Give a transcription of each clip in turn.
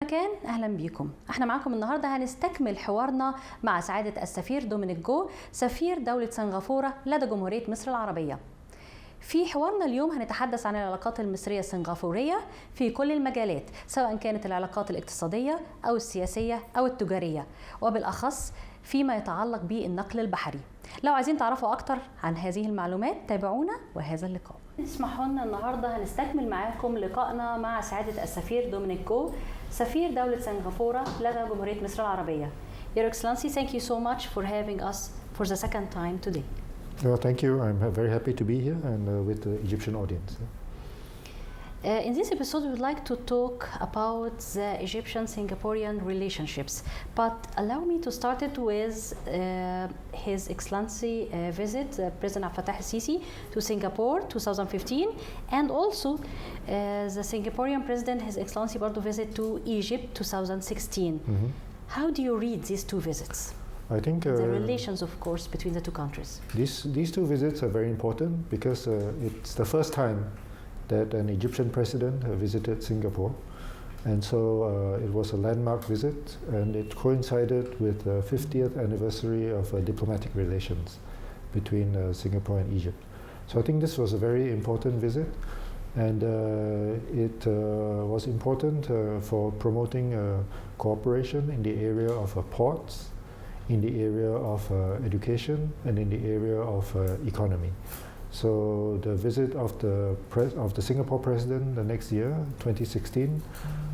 مكان أهلا بيكم. احنا معاكم النهاردة هنستكمل حوارنا مع سعادة السفير دومينيك جو سفير دولة سنغافورة لدى جمهورية مصر العربية. في حوارنا اليوم هنتحدث عن العلاقات المصرية السنغافورية في كل المجالات، سواء كانت العلاقات الاقتصادية أو السياسية أو التجارية، وبالأخص فيما يتعلق بالنقل البحري. لو عايزين تعرفوا أكتر عن هذه المعلومات تابعونا وهذا اللقاء. اسمحوا لنا النهارده هنستكمل معاكم لقائنا مع سعادة السفير دومينيك جو سفير دولة سنغافورة لدى جمهورية مصر العربية. Your Excellency, thank you so much for having us for the second time today. Thank you. I'm very happy to be here and with the Egyptian audience. In this episode, we would like to talk about the Egyptian-Singaporean relationships, but allow me to start it with His Excellency visit, President Abdel Fattah al-Sisi, to Singapore 2015, and also the Singaporean President, His Excellency, برضو visit to Egypt 2016. Mm-hmm. How do you read these two visits? I think the relations, of course, between the two countries. These two visits are very important because it's the first time that an Egyptian president visited Singapore, and so it was a landmark visit, and it coincided with the 50th anniversary of diplomatic relations between Singapore and Egypt. So I think this was a very important visit, and it was important for promoting cooperation in the area of ports, in the area of education, and in the area of economy. So the visit of the Singapore president the next year, 2016,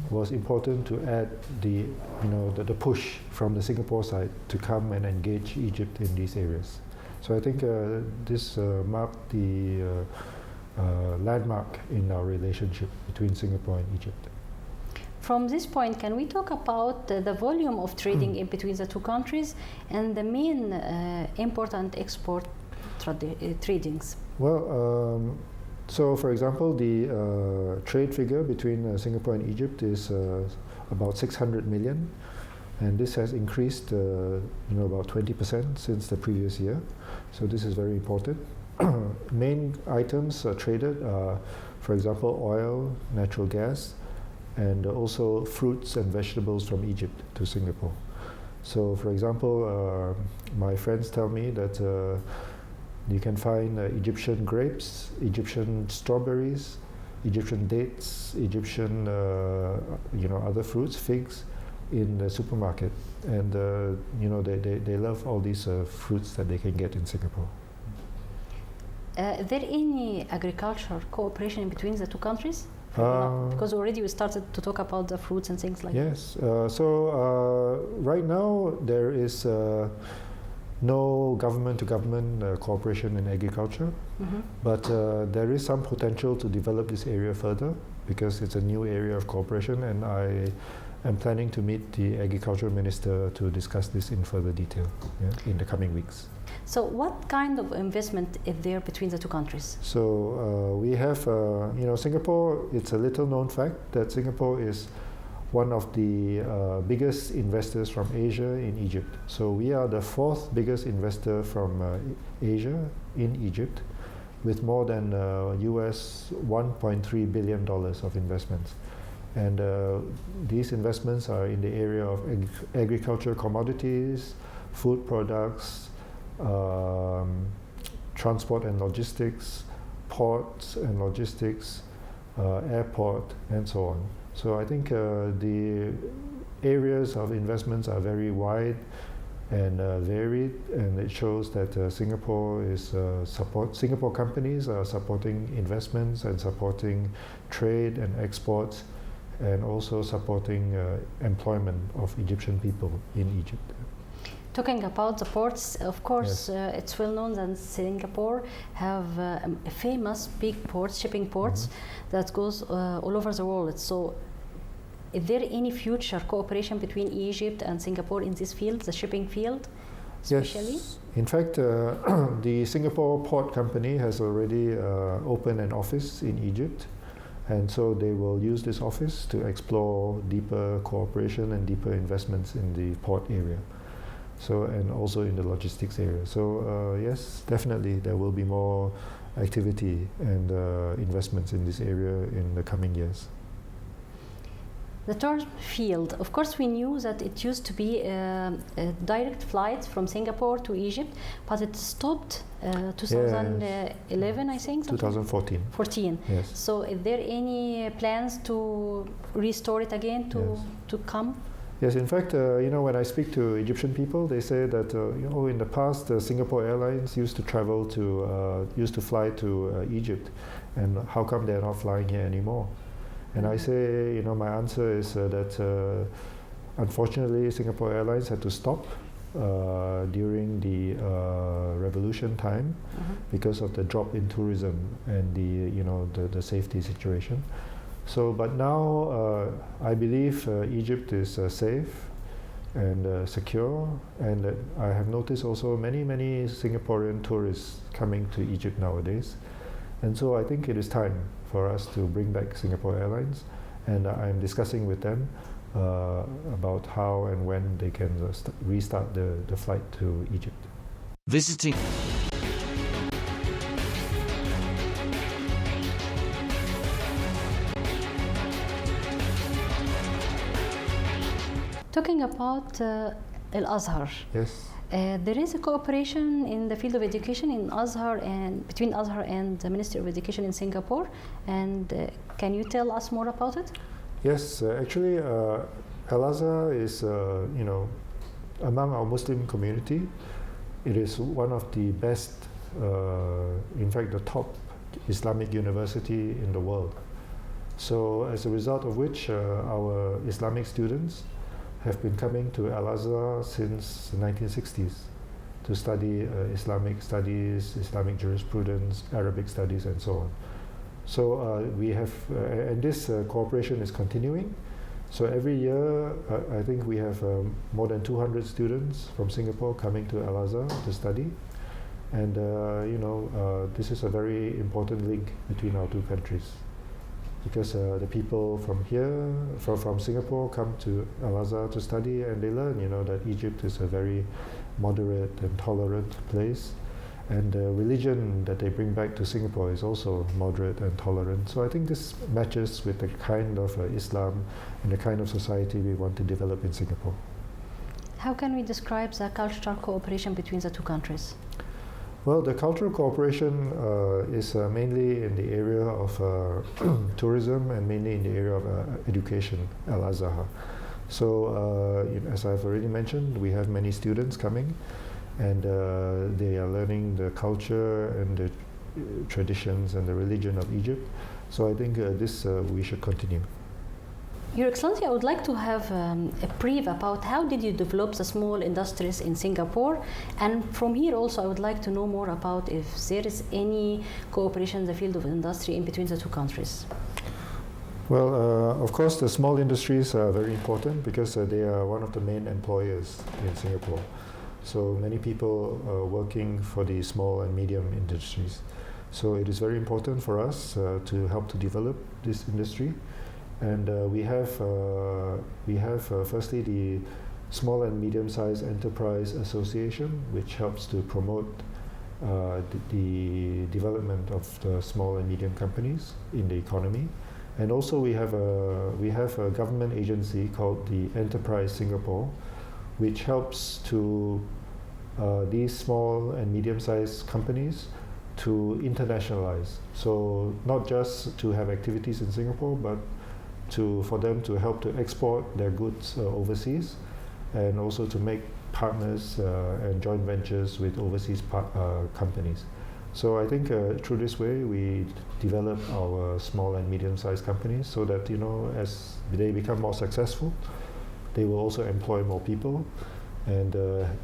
was important to add the push from the Singapore side to come and engage Egypt in these areas. So I think this marked the landmark in our relationship between Singapore and Egypt. From this point, can we talk about the volume of trading in between the two countries and the main import and export tradings? Well, so for example, the trade figure between Singapore and Egypt is about 600 million, and this has increased about 20% since the previous year. So this is very important. Main items traded are, for example, oil, natural gas, and also fruits and vegetables from Egypt to Singapore. So for example, my friends tell me that you can find Egyptian grapes, Egyptian strawberries, Egyptian dates, Egyptian other fruits, figs in the supermarket, and they love all these fruits that they can get in Singapore. Is there any agriculture cooperation in between the two countries? Because already we started to talk about the fruits and things like that. Yes. So right now there is no government-to-government cooperation in agriculture, mm-hmm. but there is some potential to develop this area further because it's a new area of cooperation, and I am planning to meet the agriculture minister to discuss this in further detail in the coming weeks. So what kind of investment is there between the two countries? So we have, Singapore, it's a little known fact that Singapore is one of the biggest investors from Asia in Egypt. So we are the fourth biggest investor from Asia in Egypt, with more than US $1.3 billion of investments. And these investments are in the area of agriculture commodities, food products, transport and logistics, ports and logistics, airport, and so on. So I think the areas of investments are very wide and varied, and it shows that Singapore companies are supporting investments and supporting trade and exports, and also supporting employment of Egyptian people in Egypt. Talking about the ports, of course, yes. It's well known that Singapore have famous big ports, shipping ports, mm-hmm. that goes all over the world. So, is there any future cooperation between Egypt and Singapore in this field, the shipping field, especially? Yes. In fact, the Singapore Port Company has already opened an office in Egypt, and so they will use this office to explore deeper cooperation and deeper investments in the port area. So, and also in the logistics area. So yes, definitely there will be more activity and investments in this area in the coming years. The tour field, of course we knew that it used to be a direct flight from Singapore to Egypt, but it stopped 2011, I think? 2014. 14. Yes. So is there any plans to restore it again, to come? Yes, in fact, when I speak to Egyptian people, they say that, in the past, Singapore Airlines used to fly to Egypt, and how come they're not flying here anymore? And I say, my answer is that unfortunately Singapore Airlines had to stop during the revolution time because of the drop in tourism and the safety situation. So, but now I believe Egypt is safe and secure, and I have noticed also many Singaporean tourists coming to Egypt nowadays. And so I think it is time for us to bring back Singapore Airlines, and I'm discussing with them about how and when they can restart the flight to Egypt. Visiting. Talking about Al-Azhar. Yes. There is a cooperation in the field of education in Azhar and between Azhar and the Ministry of Education in Singapore. And can you tell us more about it? Yes, actually, Al-Azhar is, among our Muslim community, it is one of the best, in fact, the top Islamic university in the world. So, as a result of which, our Islamic students have been coming to Al-Azhar since the 1960s to study Islamic studies, Islamic jurisprudence, Arabic studies, and so on. So we have, and this cooperation is continuing. So every year, I think we have more than 200 students from Singapore coming to Al-Azhar to study. And this is a very important link between our two countries, because the people from here, from Singapore, come to Al-Azhar to study, and they learn, that Egypt is a very moderate and tolerant place, and the religion that they bring back to Singapore is also moderate and tolerant. So I think this matches with the kind of Islam and the kind of society we want to develop in Singapore. How can we describe the cultural cooperation between the two countries? Well, the cultural cooperation is mainly in the area of tourism and mainly in the area of education, Al-Azhar. So, as I've already mentioned, we have many students coming, and they are learning the culture and the traditions and the religion of Egypt. So I think this we should continue. Your Excellency, I would like to have a brief about how did you develop the small industries in Singapore, and from here also I would like to know more about if there is any cooperation in the field of industry in between the two countries. Well, of course, the small industries are very important because they are one of the main employers in Singapore. So many people are working for the small and medium industries. So it is very important for us to help to develop this industry. And we have firstly the Small and Medium-Sized Enterprise Association, which helps to promote the development of the small and medium companies in the economy. And also we have a government agency called the Enterprise Singapore, which helps to these small and medium-sized companies to internationalize. So not just to have activities in Singapore, but for them to help to export their goods overseas, and also to make partners and joint ventures with overseas companies. So I think through this way we develop our small and medium-sized companies so that as they become more successful, they will also employ more people, and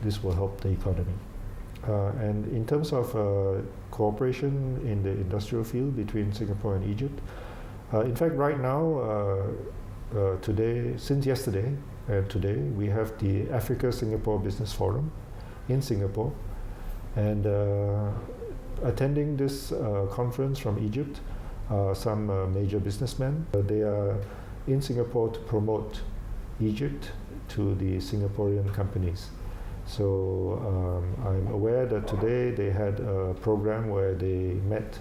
this will help the economy. And in terms of cooperation in the industrial field between Singapore and Egypt, in fact, right now, today, since yesterday and today, we have the Africa-Singapore Business Forum in Singapore. And attending this conference from Egypt are some major businessmen. They are in Singapore to promote Egypt to the Singaporean companies. So I'm aware that today they had a program where they met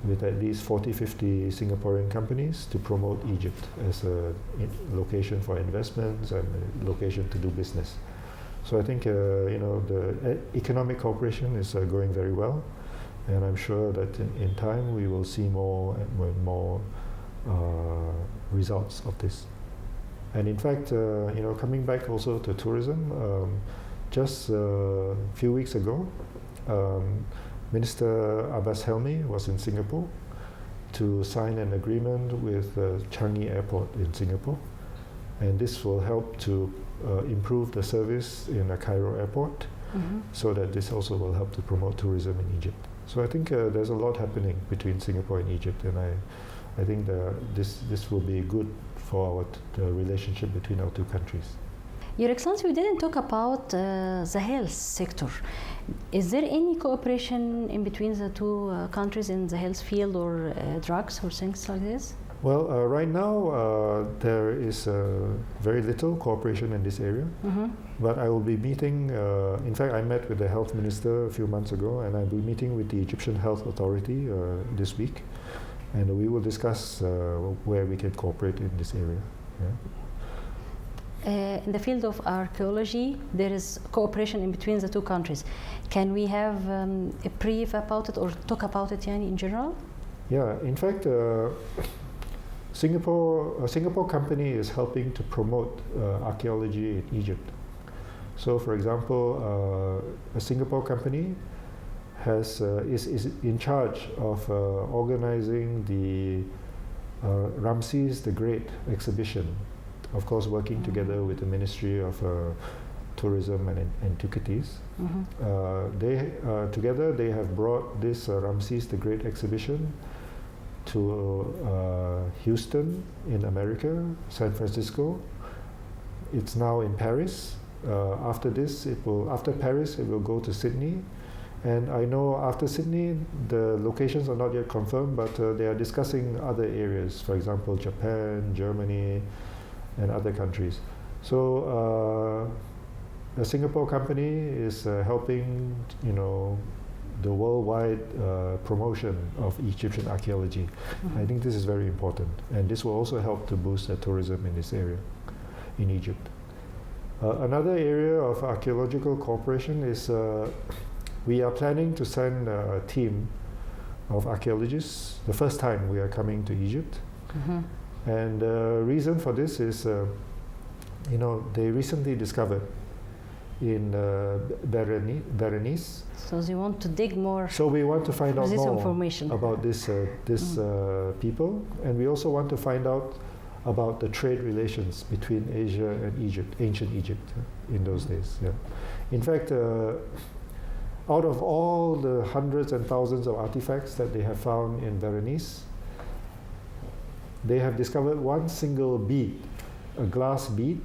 with at least 40-50 Singaporean companies to promote Egypt as a location for investments and a location to do business. So I think the economic cooperation is going very well, and I'm sure that in time we will see more and more results of this. And in fact, coming back also to tourism, just a few weeks ago, Minister Abbas Helmi was in Singapore to sign an agreement with Changi Airport in Singapore, and this will help to improve the service in Cairo Airport, so that this also will help to promote tourism in Egypt. So I think there's a lot happening between Singapore and Egypt, and I think this will be good for the relationship between our two countries. Your Excellency, we didn't talk about the health sector. Is there any cooperation in between the two countries in the health field, or drugs or things like this? Well, right now there is very little cooperation in this area, but I will be meeting, in fact I met with the health minister a few months ago, and I'll be meeting with the Egyptian Health Authority this week, and we will discuss where we can cooperate in this area. Yeah. In the field of archaeology, there is cooperation in between the two countries. Can we have a brief about it, or talk about it in general? Yeah, in fact, a Singapore company is helping to promote archaeology in Egypt. So, for example, a Singapore company is in charge of organizing the Ramses the Great exhibition. Of course, working together with the Ministry of Tourism and Antiquities. Together they have brought this Ramses the Great exhibition to Houston in America, San Francisco. It's now in Paris. After Paris, it will go to Sydney. And I know after Sydney, the locations are not yet confirmed, but they are discussing other areas, for example, Japan, Germany, and other countries. So a Singapore company is helping, the worldwide promotion of Egyptian archaeology. I think this is very important, and this will also help to boost the tourism in this area, in Egypt. Another area of archaeological cooperation is we are planning to send a team of archaeologists. The first time we are coming to Egypt. And the reason for this is, they recently discovered in Berenice. So they want to dig more. So we want to find out more information about this people, and we also want to find out about the trade relations between Asia and Egypt, ancient Egypt, in those days. Yeah. In fact, out of all the hundreds and thousands of artifacts that they have found in Berenice, they have discovered one single bead, a glass bead,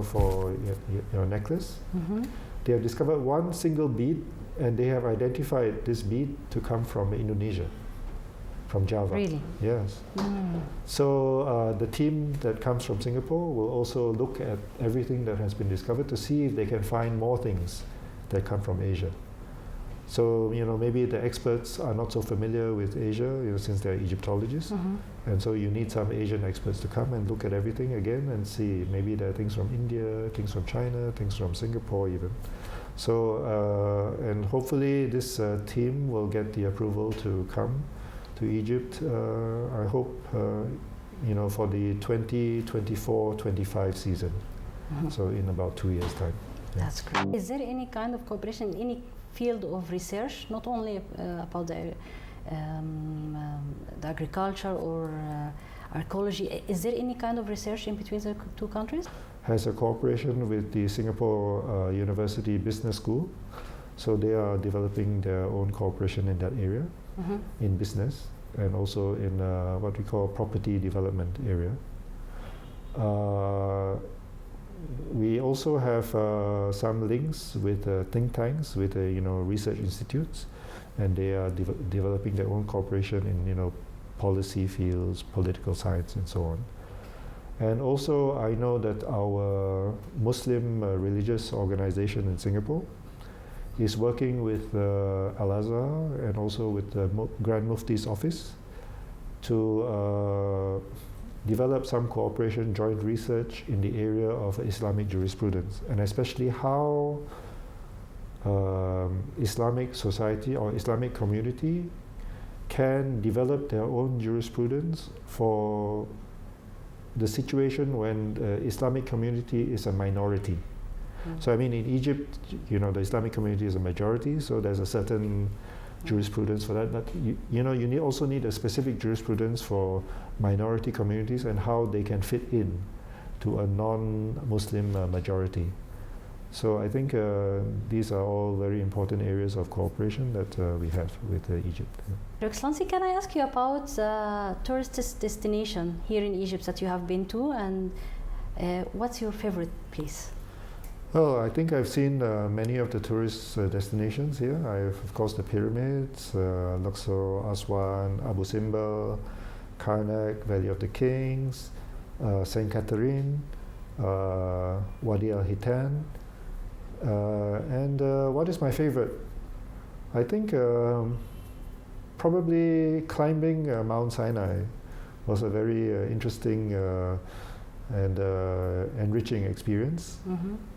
for your necklace. They have discovered one single bead, and they have identified this bead to come from Indonesia, from Java. Really? Yes. So the team that comes from Singapore will also look at everything that has been discovered to see if they can find more things that come from Asia. So, maybe the experts are not so familiar with Asia, since they're Egyptologists. And so you need some Asian experts to come and look at everything again and see. Maybe there are things from India, things from China, things from Singapore even. So, and hopefully this team will get the approval to come to Egypt, I hope, for the 2024-25 season. So in about 2 years' time. Yeah. That's great. Is there any kind of cooperation in any field of research, not only about the agriculture or archaeology? Is there any kind of research in between the two countries? Has a cooperation with the Singapore University Business School. So they are developing their own cooperation in that area, in business, and also in what we call property development area. We also have some links with think tanks, with research institutes, and they are developing their own cooperation in policy fields, political science, and so on. And also, I know that our Muslim religious organization in Singapore is working with Al-Azhar and also with the Grand Mufti's office to develop some cooperation, joint research in the area of Islamic jurisprudence, and especially how Islamic society or Islamic community can develop their own jurisprudence for the situation when the Islamic community is a minority. So I mean, in Egypt, you know, the Islamic community is a majority, so there's a certain jurisprudence for that. But you also need a specific jurisprudence for minority communities and how they can fit in to a non-Muslim majority. So I think these are all very important areas of cooperation that we have with Egypt. Your Excellency, can I ask you about the tourist destination here in Egypt that you have been to, and what's your favorite place? Well, I think I've seen many of the tourist destinations here. I have, of course, the pyramids, Luxor, Aswan, Abu Simbel, Karnak, Valley of the Kings, St. Catherine, Wadi al-Hitan. And what is my favorite? I think probably climbing Mount Sinai was a very interesting and enriching experience,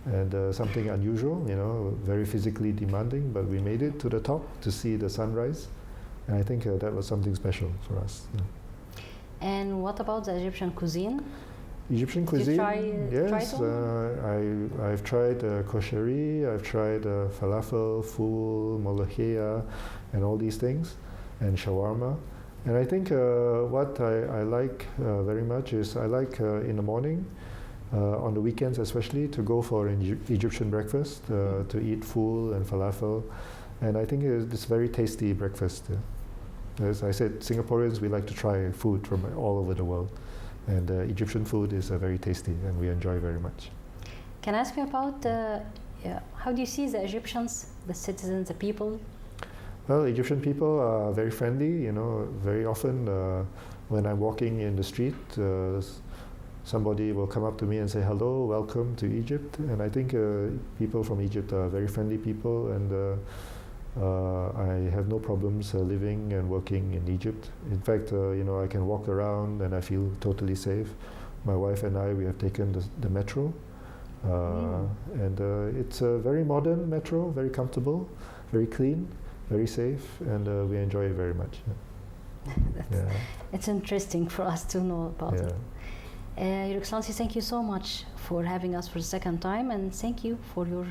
and something unusual, you know, very physically demanding, but we made it to the top to see the sunrise, and I think that was something special for us. Yeah. And what about the Egyptian cuisine? Egyptian cuisine, yes. Try I've tried kosheri, I've tried falafel, ful, molokhia, and all these things, and shawarma. And I think what I like very much is I like in the morning, on the weekends especially, to go for an Egyptian breakfast, to eat ful and falafel. And I think it's very tasty breakfast. As I said, Singaporeans, we like to try food from all over the world. And Egyptian food is very tasty, and we enjoy very much. Can I ask you about how do you see the Egyptians, the citizens, the people? Well, Egyptian people are very friendly. You know, very often when I'm walking in the street, somebody will come up to me and say, "Hello, welcome to Egypt." And I think people from Egypt are very friendly people, and I have no problems living and working in Egypt. In fact, you know, I can walk around and I feel totally safe. My wife and I, we have taken the metro, and it's a very modern metro, very comfortable, very clean, very safe, and we enjoy it very much. It's interesting for us to know about it. Your Excellency, thank you so much for having us for the second time, and thank you for your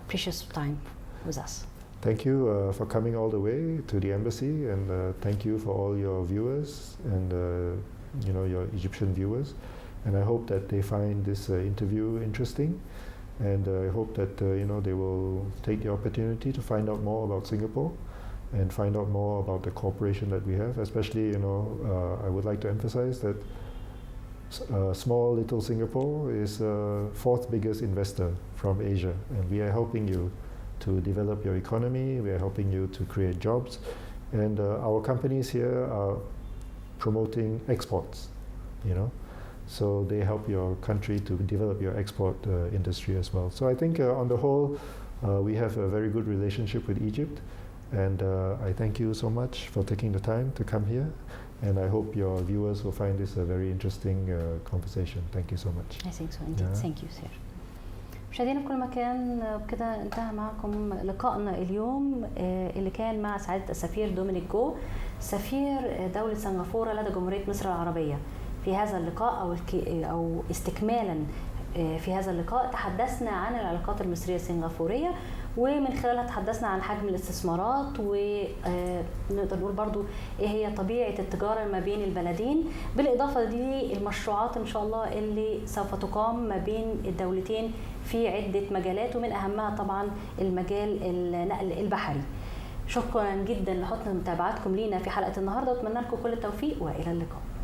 precious time with us. Thank you for coming all the way to the embassy, and thank you for all your viewers and you know, your Egyptian viewers. And I hope that they find this interview interesting, and I hope that you know, they will take the opportunity to find out more about Singapore and find out more about the cooperation that we have. Especially, you know, I would like to emphasize that small little Singapore is fourth biggest investor from Asia, and we are helping you to develop your economy. We are helping you to create jobs, and our companies here are promoting exports, you know, so they help your country to develop your export industry as well. So I think on the whole, we have a very good relationship with Egypt, and I thank you so much for taking the time to come here, and I hope your viewers will find this a very interesting conversation. Thank you so much. I think so indeed. Thank you, sir. مشاهدينا في كل مكان، بكده انتهى معكم لقائنا اليوم اللي كان مع سعادة السفير دومينيك جو، سفير دولة سنغافورة لدى جمهورية مصر العربية. في هذا اللقاء أو استكمالا في هذا اللقاء تحدثنا عن العلاقات المصرية السنغافورية، ومن خلالها تحدثنا عن حجم الاستثمارات، ونقدر نقول برضو ايه هي طبيعة التجارة ما بين البلدين، بالإضافة للمشروعات إن شاء الله اللي سوف تقام ما بين الدولتين في عدة مجالات، ومن أهمها طبعا المجال النقل البحري. شكرا جدا لحسن متابعتكم لينا في حلقة النهاردة، وأتمنى لكم كل التوفيق وإلى اللقاء.